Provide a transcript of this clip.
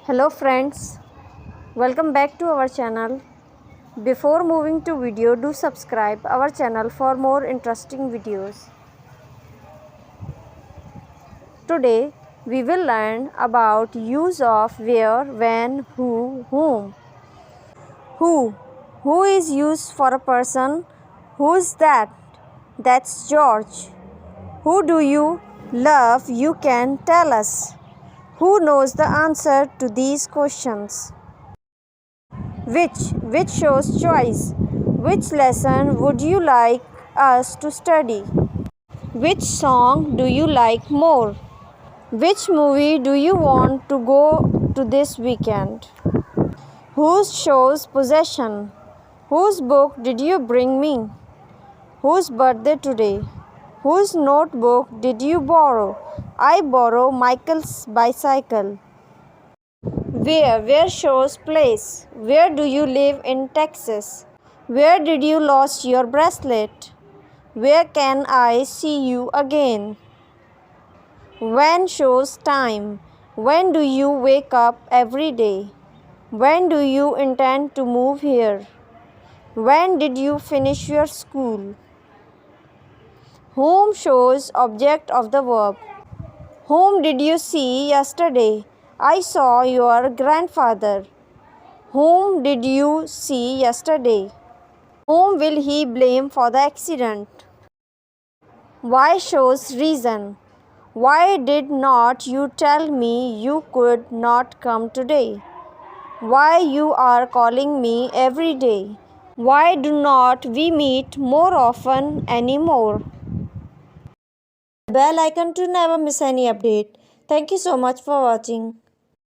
Hello friends, welcome back to our channel. Before moving to video, do subscribe our channel for more interesting videos. Today we will learn about use of where, when, who, whom. Who. Who is used for a person. Who's that? That's George. Who do you love? You can tell us. Who knows the answer to these questions? Which shows choice. Which lesson would you like us to study? Which song do you like more? Which movie do you want to go to this weekend? Whose shows possession? Whose book did you bring me? Whose birthday today? Whose notebook did you borrow? I borrow Michael's bicycle. Where shows place. Where do you live in Texas? Where did you lose your bracelet? Where can I see you again? When shows time. When do you wake up every day? When do you intend to move here? When did you finish your school? Whom shows object of the verb. Whom did you see yesterday? I saw your grandfather. Whom did you see yesterday? Whom will he blame for the accident? Why shows reason. Why did not you tell me you could not come today? Why you are calling me every day? Why do not we meet more often anymore? Bell icon to never miss any update. Thank you so much for watching.